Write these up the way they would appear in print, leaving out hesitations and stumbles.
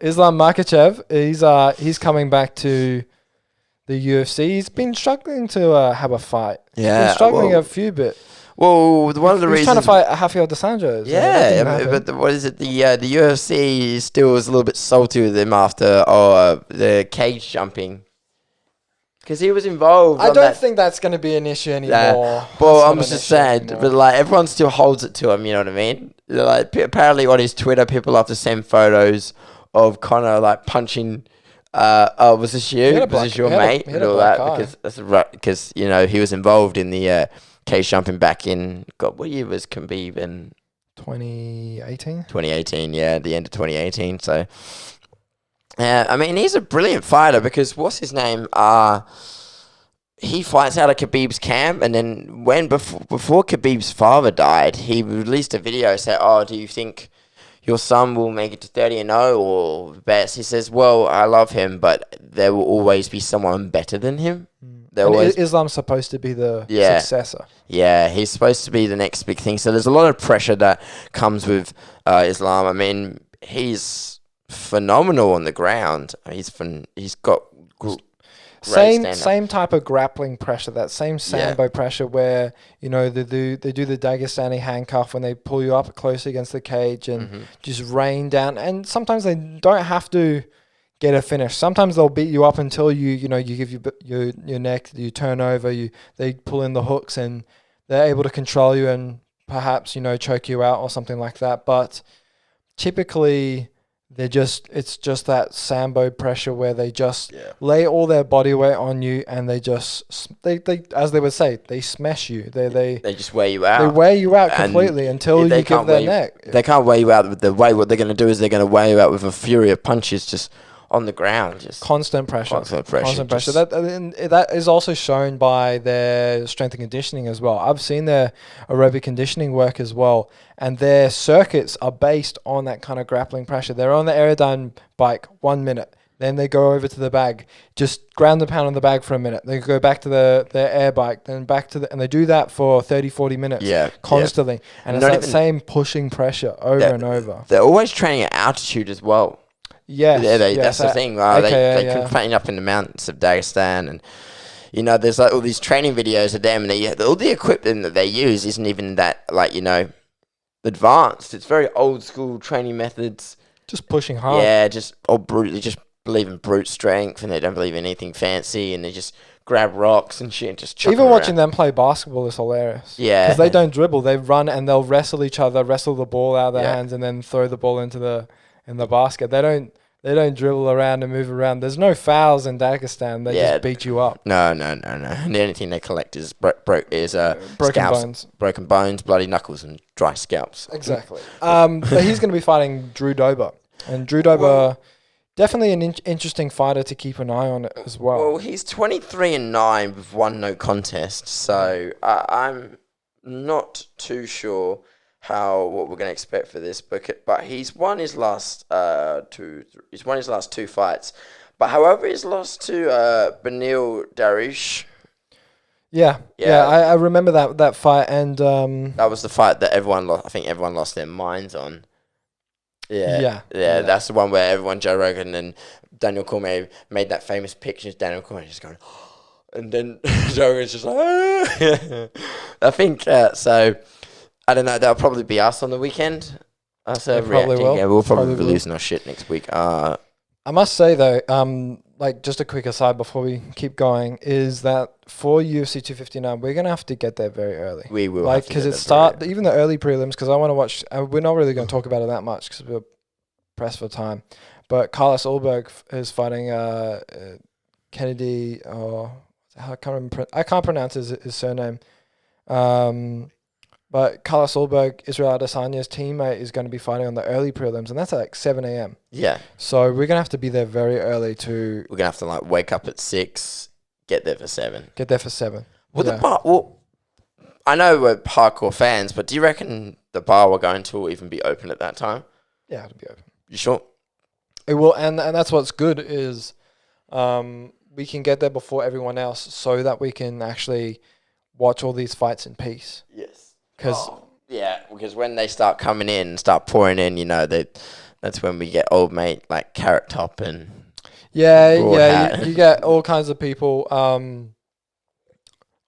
Islam Makchachev, he's coming back to the UFC. He's been struggling to have a fight. Yeah, he's been struggling a few bit. Well, one of the reasons... He's trying to fight Rafael Dos Anjos. Yeah, but what is it? The UFC still was a little bit salty with him after the cage jumping. Because he was involved. I don't think that's going to be an issue anymore. Well, I'm just saying, but like everyone still holds it to him. You know what I mean? Like apparently on his Twitter, people have to send photos of Conor like punching. Was this you? Was this your mate and all that? Because that's right. Because you know he was involved in the cage jumping back in. God, what year was Khabib in? 2018. 2018. Yeah, the end of 2018. So. I mean, he's a brilliant fighter because what's his name? He fights out of Khabib's camp, and then before Khabib's father died, he released a video saying, "Oh, do you think your son will make it to 30-0 or best?" He says, "Well, I love him, but there will always be someone better than him." Islam's supposed to be the successor. Yeah, he's supposed to be the next big thing. So there's a lot of pressure that comes with Islam. I mean, he's phenomenal on the ground. He's got same type of grappling pressure, that same sambo pressure where you know they do the Dagestani handcuff when they pull you up close against the cage and just rain down. And sometimes they don't have to get a finish. Sometimes they'll beat you up until you give your neck, you turn over, they pull in the hooks and they're able to control you and perhaps choke you out or something like that. But typically it's just that sambo pressure where they just lay all their body weight on you and they as they would say, they smash you. They just wear you out. They wear you out completely until you give their neck. They can't wear you out with the way. What they're going to do is they're going to wear you out with a fury of punches just on the ground. Just constant pressure. That is also shown by their strength and conditioning as well. I've seen their aerobic conditioning work as well, and their circuits are based on that kind of grappling pressure. They're on the Aerodyne bike 1 minute, then they go over to the bag, just ground the pound on the bag for a minute. They go back to their air bike, then back to and they do that for 30-40 minutes constantly. And it's that same pushing pressure over and over. They're always training at altitude as well. Yes, that's the thing. They can train up in the mountains of Dagestan, and there's like all these training videos of them, and all the equipment that they use isn't even that advanced. It's very old school training methods. Just pushing hard. Yeah, just brutally, just believe in brute strength, and they don't believe in anything fancy, and they just grab rocks and shit and just chuck Even watching them play basketball is hilarious. Yeah, because they don't dribble; they run and they'll wrestle each other, wrestle the ball out of their hands, and then throw the ball into the basket. They don't dribble around and move around. There's no fouls in Dagestan. They just beat you up. No. The only thing they collect is broken bones, bloody knuckles, and dry scalps. Exactly. But he's going to be fighting Drew Dober, and Drew Dober definitely an interesting fighter to keep an eye on as well. Well, he's 23-9 with 1 no contest, so I'm not too sure what we're going to expect for this, but he's won his last two fights. But however, he's lost to Benil Dariush. Yeah. I remember that fight, and that was the fight that everyone lost. I think everyone lost their minds on. Yeah. That's the one where everyone, Joe Rogan and Daniel Cormier, made that famous picture. Daniel Cormier just going, and then Joe Rogan's just like, I think so. I don't know. That'll probably be us on the weekend. Probably will. Yeah, we'll probably be losing our shit next week. I must say though, just a quick aside before we keep going, is that for UFC 259, we're gonna have to get there very early. We will, because even the early prelims. Because I want to watch. We're not really going to talk about it that much because we're pressed for time. But Carlos Ulberg is fighting Kennedy. I can't pronounce his surname. But Carlos Ulberg, Israel Adesanya's teammate, is going to be fighting on the early prelims, and that's at 7 a.m. Yeah. So we're going to have to be there very early to... We're going to have to wake up at 6, get there for 7. I know we're hardcore fans, but do you reckon the bar we're going to will even be open at that time? Yeah, it'll be open. You sure? It will, and that's what's good is we can get there before everyone else so that we can actually watch all these fights in peace. Yes. Because when they start coming in and start pouring in, That's when we get old mate like Carrot Top and you get all kinds of people.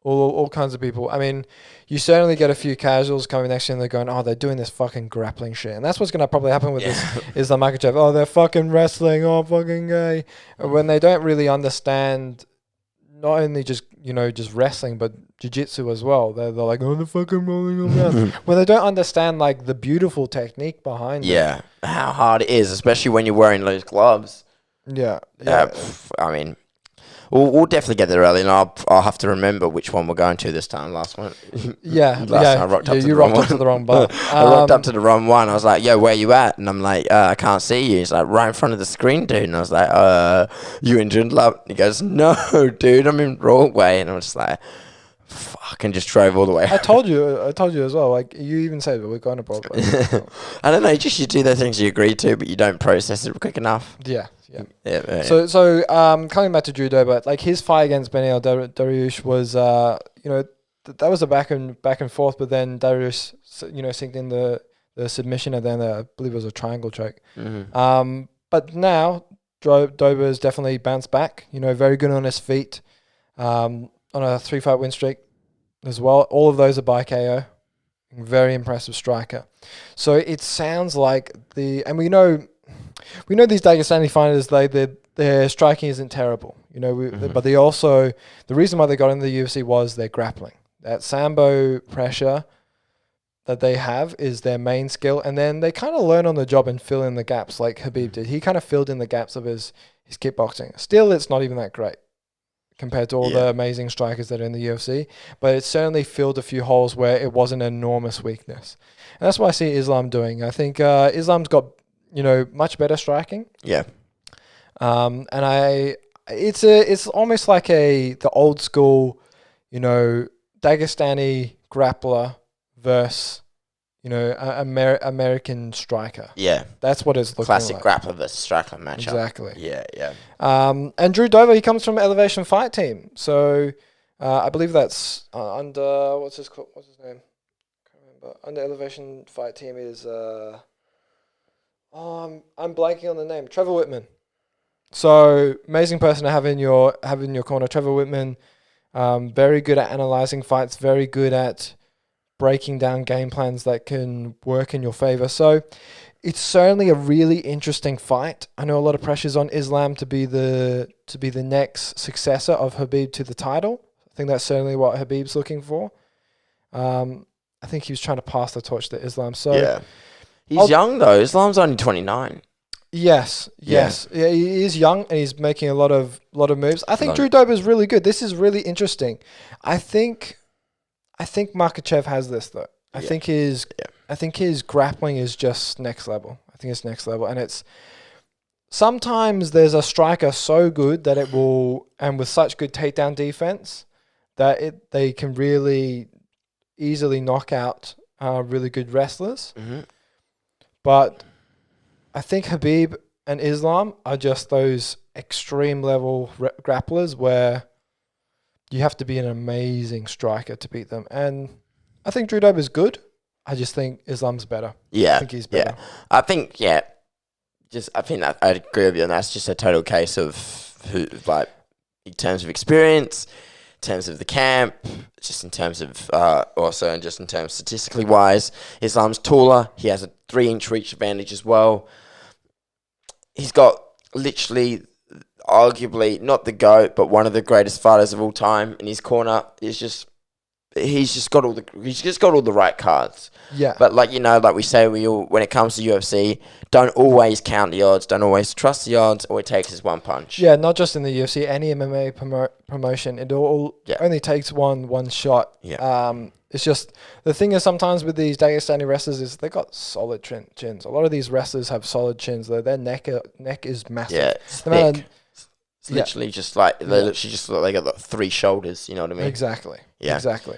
All kinds of people. I mean, you certainly get a few casuals coming next year and they're going, oh, they're doing this fucking grappling shit. And that's what's going to probably happen with this Islam Makchachev. Oh, they're fucking wrestling. Oh, fucking gay. When they don't really understand not only just, just wrestling, but jiu-jitsu as well. They're like, oh, they're fucking rolling around. When they don't understand, like, the beautiful technique behind it. Yeah, how hard it is, especially when you're wearing those gloves. Yeah. I mean... We'll definitely get there early, and I'll have to remember which one we're going to this time. Last one. Yeah. Last time I rocked up to the wrong one. To the wrong bar. I rocked up to the wrong one. I was like, yo, where you at? And I'm like, I can't see you. He's like, right in front of the screen, dude. And I was like, you in Joondalup? He goes, no, dude, I'm in Broadway. And I was just like, fuck, and just drove all the way. I told you as well. Like, you even said, we're going to Broadway. I don't know, you do the things you agree to, but you don't process it quick enough. Yeah. So coming back to Drew Dober, like his fight against Beneil Dariush was, that was a back and forth, but then Dariush, synced in the submission, and then I believe it was a triangle choke. Mm-hmm. But now Dober has definitely bounced back. Very good on his feet, on a 3-fight win streak as well. All of those are by KO. Very impressive striker. So it sounds like and we know these Dagestani fighters, their striking isn't terrible, but they also, the reason why they got into the UFC was their grappling. That sambo pressure that they have is their main skill, and then they kind of learn on the job and fill in the gaps like Khabib did. He kind of filled in the gaps of his kickboxing. Still, it's not even that great compared to all the amazing strikers that are in the UFC, but it certainly filled a few holes where it was an enormous weakness. And that's what I see Islam doing. I think Islam's got much better striking. Yeah. And it's almost like the old school, Dagestani grappler versus, American striker. Yeah. That's what it's looking Classic like. Grappler versus striker matchup. Exactly. Yeah. And Drew Dober, he comes from Elevation Fight Team. So I believe that's under, what's his name? Can't remember. Under Elevation Fight Team is... I'm blanking on the name. Trevor Whitman. So amazing person to have in your corner. Trevor Whitman, very good at analyzing fights. Very good at breaking down game plans that can work in your favor. So it's certainly a really interesting fight. I know a lot of pressure's on Islam to be the next successor of Khabib to the title. I think that's certainly what Khabib's looking for. I think he was trying to pass the torch to Islam. So yeah. He's young though. Islam's only 29. Yes. Yeah, he is young and he's making a lot of moves. I think Drew Dober is really good. This is really interesting. I think Makchachev has this though. I think his grappling is just next level. I think it's next level, and it's sometimes there's a striker so good that it will, and with such good takedown defense that they can really easily knock out really good wrestlers. Mm-hmm. But I think Khabib and Islam are just those extreme level grapplers where you have to be an amazing striker to beat them. And I think Drew Dober is good. I just think Islam's better. Yeah. I think he's better. I think that I agree with you, and that's just a total case of who, like, in terms of experience, in terms of the camp, just in terms of also, and just in terms statistically wise, Islam's taller. He has a 3-inch reach advantage as well. He's got literally, arguably not the GOAT, but one of the greatest fighters of all time in his corner. He's just got all the right cards. Yeah. But like we say, when it comes to UFC, don't always count the odds. Don't always trust the odds. All it takes is one punch. Yeah, not just in the UFC, any MMA promotion, it only takes one shot. Yeah. It's just, the thing is sometimes with these Dagestani wrestlers is they got solid chins. A lot of these wrestlers have solid chins. Their neck is massive. Yeah, it's thick. It's literally just like, they literally just look like they got 3 shoulders, you know what I mean? Exactly. Yeah. Exactly.